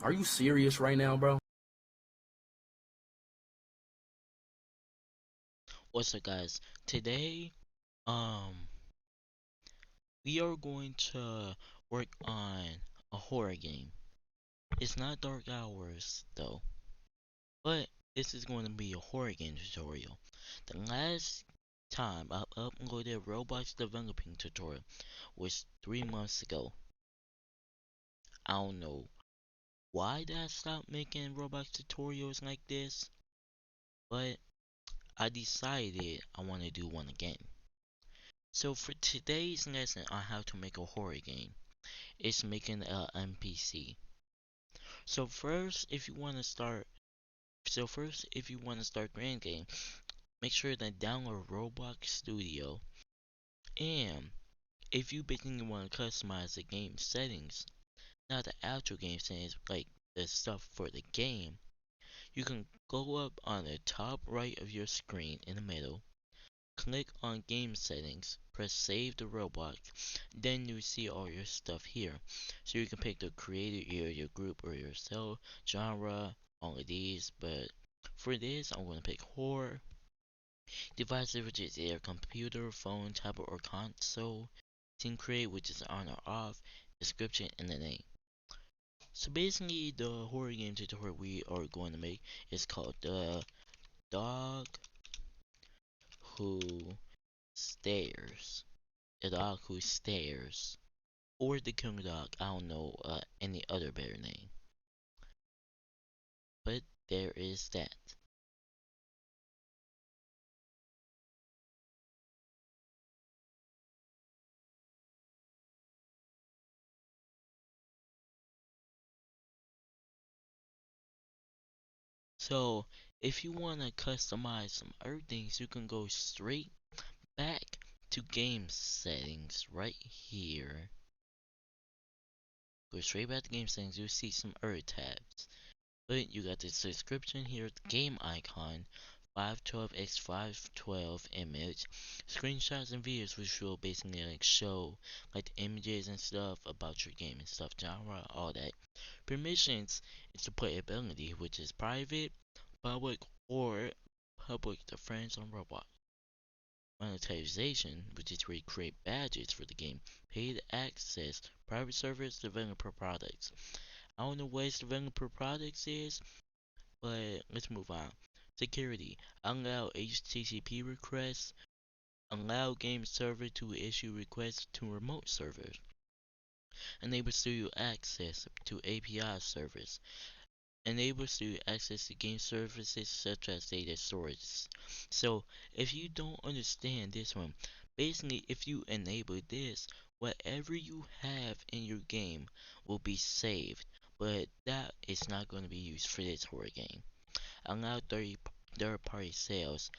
Are you serious right now, bro? What's up, guys? Today, um, we are going to work on a horror game. It's not Dark Hours though, but this is going to be a horror game tutorial. The last time I uploaded a Roblox developing tutorial was 3 months ago. I don't know why did I stop making Roblox tutorials like this, but I decided I want to do one again. So for today's lesson on how to make a horror game, it's making a NPC. So first, if you want to start, Grand Game, make sure to download Roblox Studio. And if you basically want to customize the game settings, not the actual game settings, like the stuff for the game, you can go up on the top right of your screen in the middle, click on game settings, press save to Roblox, then you see all your stuff here. So you can pick the creator, your group, or your cell, genre, all of these, but for this I'm going to pick horror, devices which is either computer, phone, tablet, or console, scene create which is on or off, description, and the name. So basically the horror game tutorial we are going to make is called the dog who stares. A dog who stares, or the killer dog. I don't know any other better name, but there is that. So if you want to customize some other things, you can go straight back to game settings right here. Go straight back to game settings, you'll see some other tabs. But you got the subscription here, the game icon, 512x 512 image, screenshots and videos which will basically like show like the images and stuff about your game and stuff, genre, all that. Permissions is the playability, which is private, public, or public to friends on Roblox. Monetization, which is where you create badges for the game. Paid access, private servers, developer products. I don't know what developer products is, but let's move on. Security. Allow HTTP requests. Allow game server to issue requests to remote servers. Enable studio access to API servers. Enable studio access to game services such as data storage. So if you don't understand this one, basically if you enable this, whatever you have in your game will be saved, but that is not going to be used for this horror game. Allow third-party sales.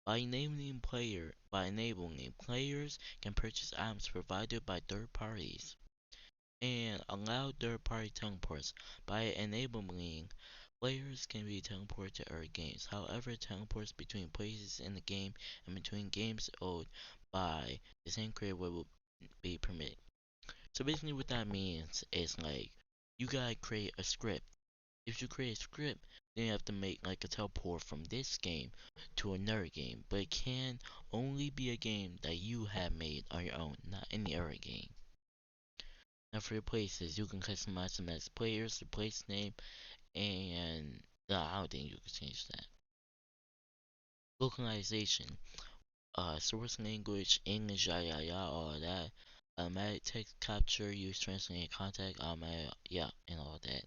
By enabling players can purchase items provided by third parties. And allow third-party teleports. By enabling, players can be teleported to other games. However, teleports between places in the game and between games owned by the same creator will be permitted. So basically what that means is like you gotta create a script. If you create a script, then you have to make like a teleport from this game to another game. But it can only be a game that you have made on your own, not any other game. Now for your places, you can customize them as players, the place name, and I don't think you can change that. Localization, source language, English, all of that. Automatic text capture, use translating contact, automatic, and all that.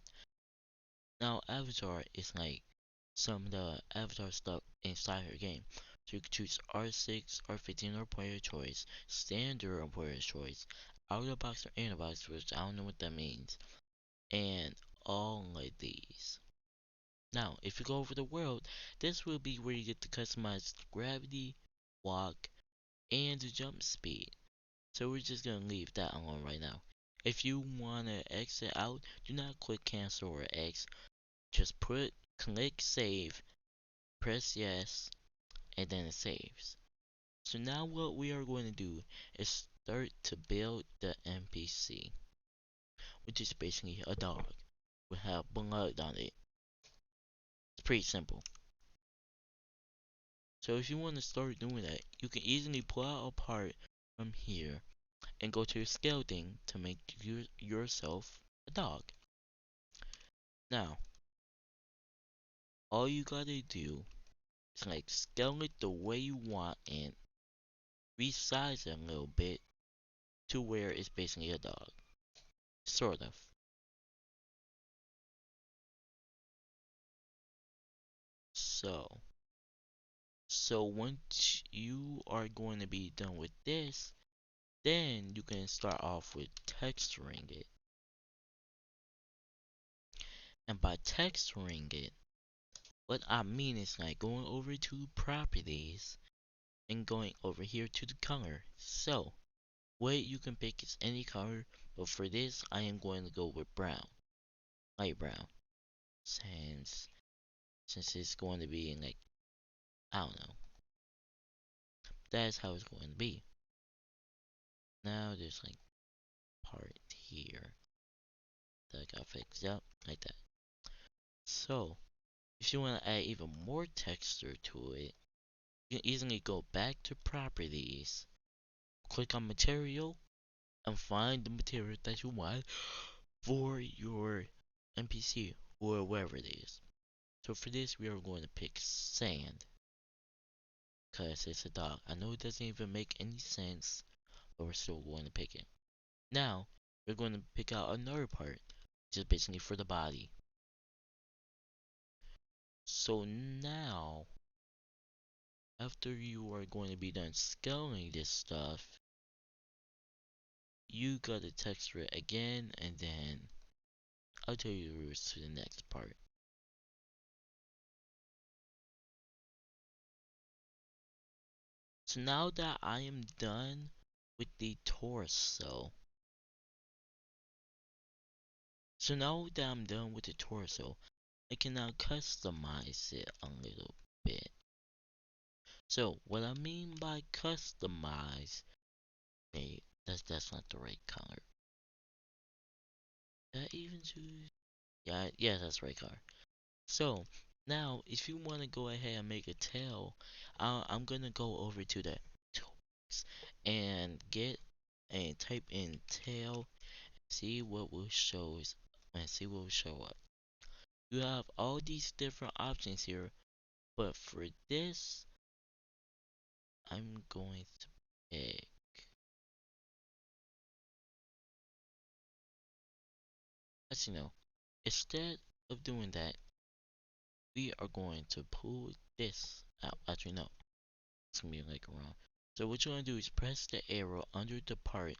Now, avatar is like some of the avatar stuff inside her game. So you can choose R6, R15 or player choice, standard or player choice, out of the box or in the box, which I don't know what that means, and all of these. Now, if you go over the world, this will be where you get to customize the gravity, walk, and the jump speed. So we're just gonna leave that alone right now. If you wanna exit out, do not click cancel or X. Just click save, press yes, and then it saves. So now what we are going to do is start to build the NPC, which is basically a dog will have blood on it. It's pretty simple. So if you want to start doing that, you can easily pull out a part from here and go to your scale thing to make yourself a dog. Now, all you gotta do is like scale it the way you want and resize it a little bit to where it's basically a dog. Sort of. So, so once you are going to be done with this, then you can start off with texturing it. And by texturing it, what I mean is like going over to properties and going over here to the color. So, what you can pick is any color, but for this, I am going to go with brown, light brown, since it's going to be in like, I don't know. That's how it's going to be. Now there's like part here that I got fixed up like that. So, if you want to add even more texture to it, you can easily go back to properties, click on material, and find the material that you want for your NPC or wherever it is. So for this, we are going to pick sand because it's a dog. I know it doesn't even make any sense, but we're still going to pick it. Now, we're going to pick out another part, just basically for the body. So now, after you are going to be done scaling this stuff, you gotta texture it again, and then I'll tell you the rules to the next part. So now that I am done with the torso, I can now customize it a little bit. So what I mean by customize, wait, that's not the right color. Did I even choose? Yeah, that's the right color. So now, if you want to go ahead and make a tail, I'm gonna go over to the tools and type in tail. See what will show and see what will show up. You have all these different options here, but for this, I'm going to pick. As you know, instead of doing that, we are going to pull this out. Actually, no, it's gonna be like wrong. So what you're gonna do is press the arrow under the part,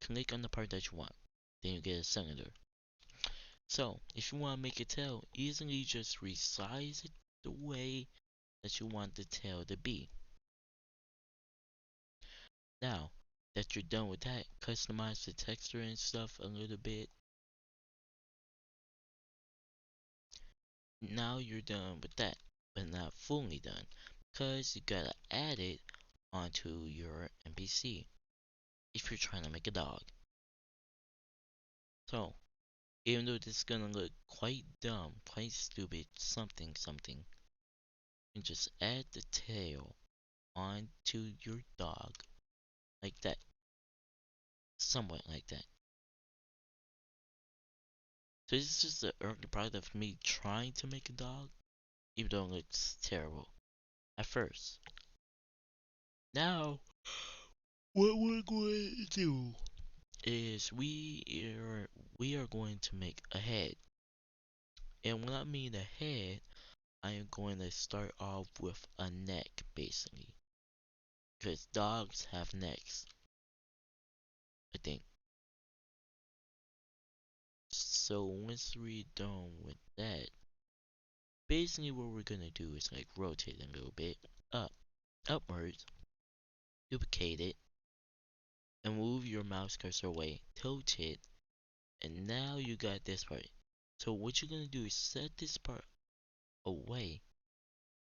click on the part that you want, then you get a cylinder. So if you want to make a tail, easily just resize it the way that you want the tail to be. Now that you're done with that, customize the texture and stuff a little bit. Now you're done with that, but not fully done, because you gotta add it onto your NPC if you're trying to make a dog. So, even though this is gonna look quite dumb, quite stupid, something, you can just add the tail onto your dog like that, somewhat like that. So this is just the early product of me trying to make a dog, even though it looks terrible at first. Now, what we're going to do is we are going to make a head. And when I mean a head, I am going to start off with a neck, basically. Because dogs have necks, I think. So once we're done with that, basically what we're gonna do is like rotate a little bit upwards, duplicate it, and move your mouse cursor away, tilt it, and now you got this part. So what you're gonna do is set this part away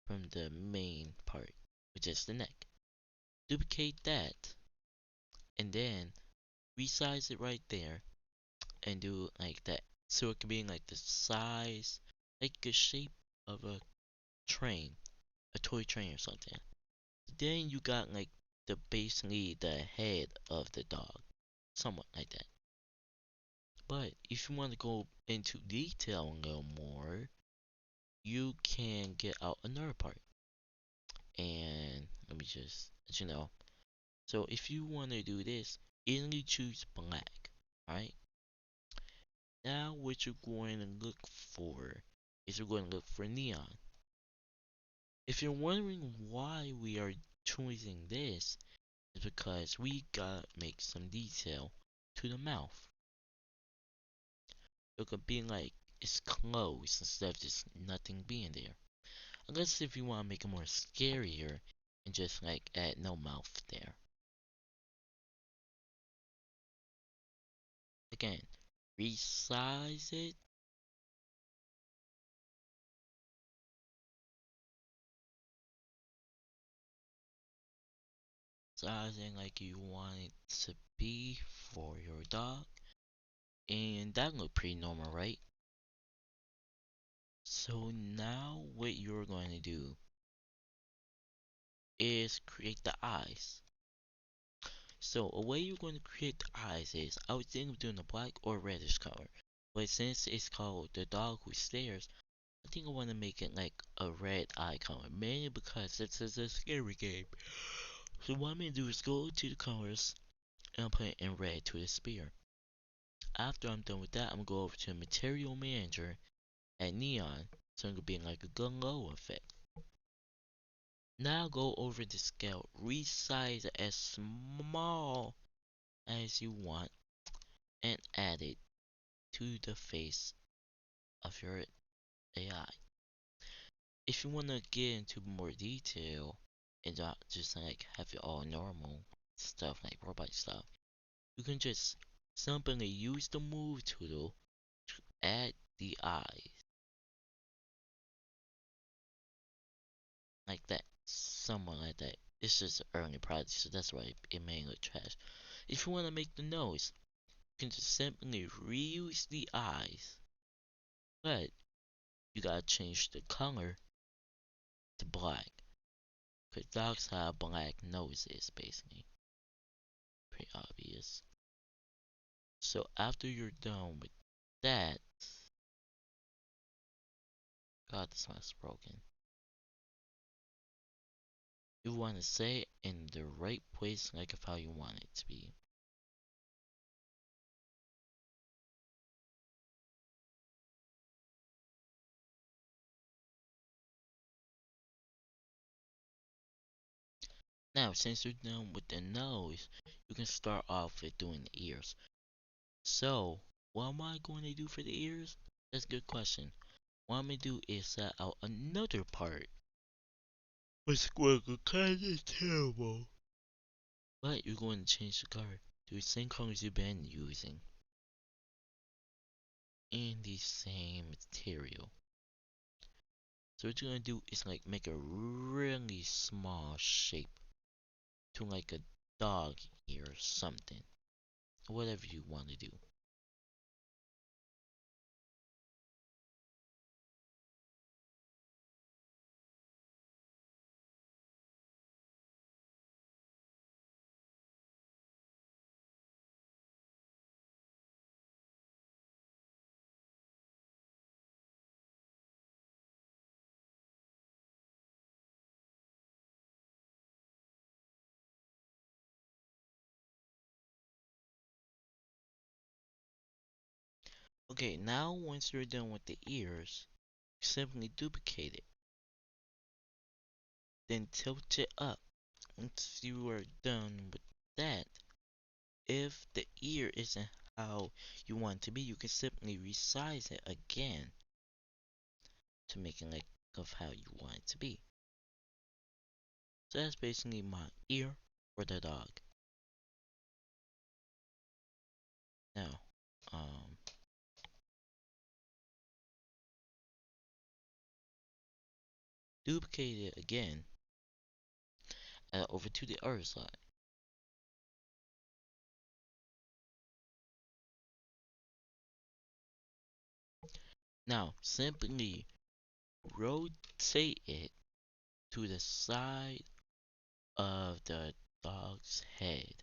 from the main part, which is the neck. Duplicate that, and then resize it right there, and do like that So it can be like the size, like the shape of a train, a toy train or something. Then you got like the basically the head of the dog, somewhat like that. But if you want to go into detail a little more, you can get out another part. And let me just let you know. So if you want to do this, instantly choose black. Alright? Now what you're going to look for is you're going to look for neon. If you're wondering why we are choosing this, it's because we gotta make some detail to the mouth. It could be like it's closed instead of just nothing being there. Unless if you want to make it more scarier and just like add no mouth there. Again, resize it. Sizing like you want it to be for your dog. And that look pretty normal, right? So now what you're going to do is create the eyes. So a way you're going to create the eyes is, I was thinking of doing a black or reddish color. But since it's called The Dog Who Stares, I think I want to make it like a red eye color. Mainly because this is a scary game. So what I'm going to do is go to the colors and put it in red to the spear. After I'm done with that, I'm going to go over to the Material Manager at Neon. So I'm going to be in like a glow effect. Now go over the scale, resize it as small as you want, and add it to the face of your AI. If you want to get into more detail and not just like have it all normal stuff like robot stuff, you can just simply use the move tool to add the eyes like that, somewhat like that. It's just an early project, so that's why it may look trash. If you want to make the nose, you can just simply reuse the eyes, but you gotta change the color to black. Cause dogs have black noses, basically. Pretty obvious. So after you're done with that, God, this one's broken. You want to say it in the right place, like of how you want it to be. Now, since you're done with the nose, you can start off with doing the ears. So, what am I going to do for the ears? That's a good question. What I'm going to do is set out another part. It's going to kind of terrible. But you're going to change the color to the same colors you've been using. In the same material. So what you're going to do is like make a really small shape to like a dog ear or something. Whatever you want to do. Okay, now once you're done with the ears, simply duplicate it. Then tilt it up. Once you are done with that, if the ear isn't how you want it to be, you can simply resize it again to make it like of how you want it to be. So that's basically my ear for the dog. Now, duplicate it again and over to the other side. Now, simply rotate it to the side of the dog's head.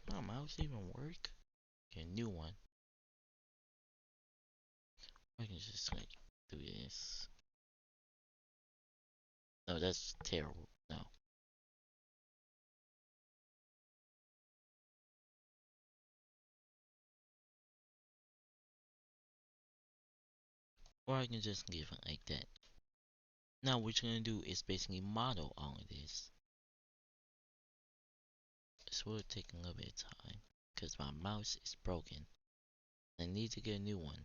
Does my mouse even work? Okay, new one. I can just like do this. No, that's terrible. No. Or I can just leave it like that. Now what you're gonna do is basically model all of this. This will take a little bit of time because my mouse is broken. I need to get a new one.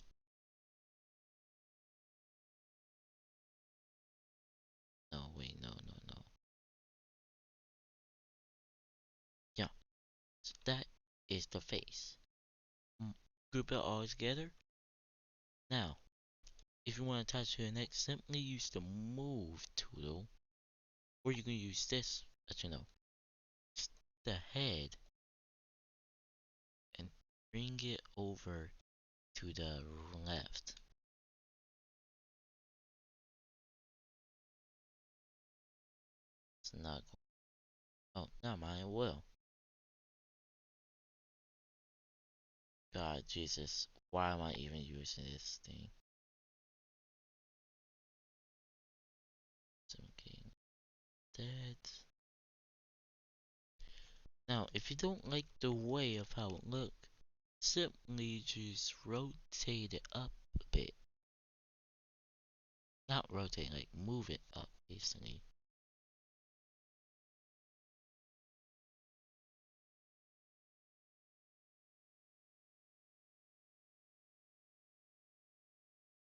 No, wait, no, no, no. Yeah, so that is the face. Group it all together. Now, if you want to attach to the neck, simply use the move tool, or you can use this, as you know, the head, and bring it over to the left. It's not. Oh, not mine. It will. God, Jesus, why am I even using this thing? Okay, that. Now, if you don't like the way of how it look, simply just rotate it up a bit. Not rotate, like move it up, basically.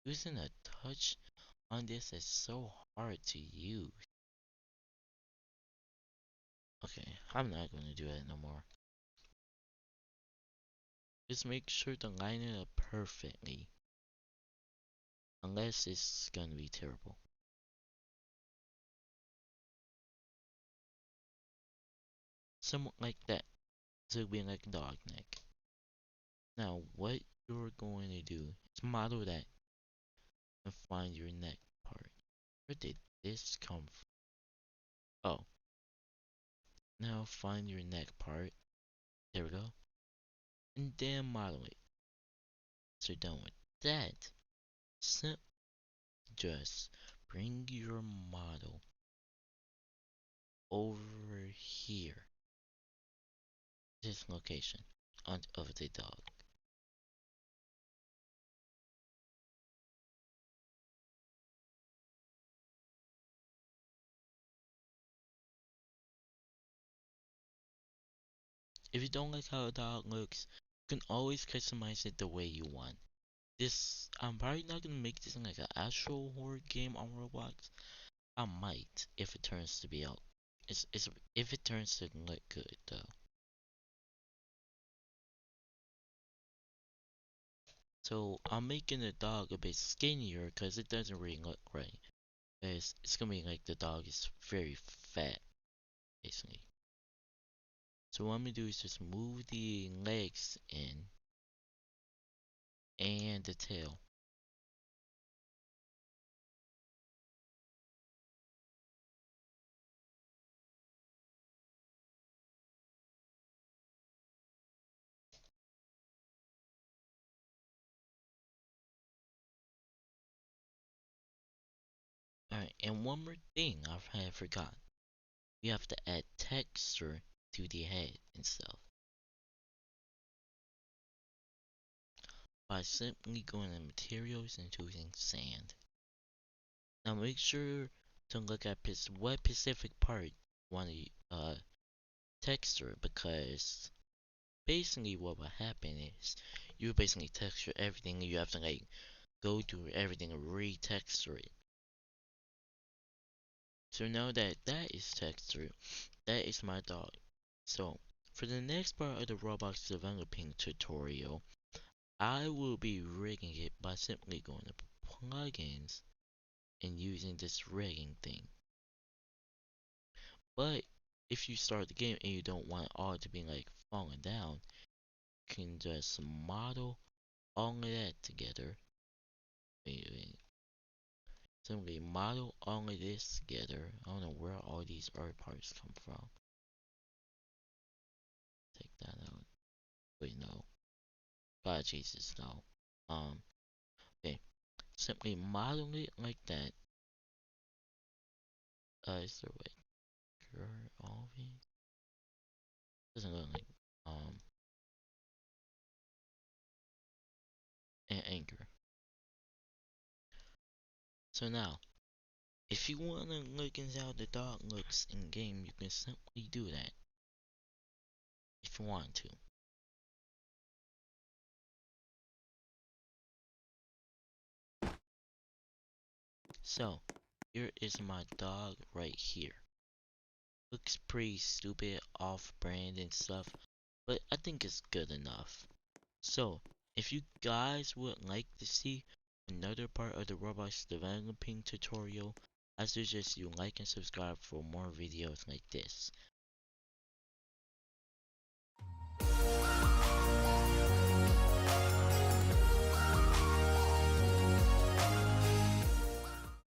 Using a touch on this is so hard to use. Okay, I'm not gonna do it no more. Just make sure to line it up perfectly. Unless it's gonna be terrible. Somewhat like that. So it'll be like a dog neck. Now, what you're going to do is model that and find your neck part. Where did this come from? Oh, now find your neck part. There we go. And then model it. So you're done with that. Sim just bring your model over here. This location on of the dog. If you don't like how a dog looks, you can always customize it the way you want. This I'm probably not gonna make this like an actual horror game on Roblox. I might if it turns to be out. It's if it turns to look good though. So I'm making the dog a bit skinnier because it doesn't really look right. It's gonna be like the dog is very fat basically. So what I'm gonna do is just move the legs in and the tail. Alright, and one more thing I had forgot. You have to add texture to the head and stuff by simply going to materials and choosing sand. Now make sure to look at what specific part you want to texture because basically what will happen is you basically texture everything and you have to like go through everything and re-texture it. So now that that is textured, that is my dog. So for the next part of the Roblox developing tutorial, I will be rigging it by simply going to plugins and using this rigging thing. But if you start the game and you don't want all to be like falling down, you can just model all of that together. Wait. Simply model all of this together. I don't know where all these art parts come from. Take that out. Wait, no. God Jesus, no. Okay. Simply model it like that. Is there a way? Cure all of these? Doesn't look like, and anchor. So now, if you want to look into how the dog looks in game, you can simply do that. If you want to. So, here is my dog right here. Looks pretty stupid, off-brand and stuff, but I think it's good enough. So, if you guys would like to see another part of the Roblox developing tutorial, I suggest you like and subscribe for more videos like this.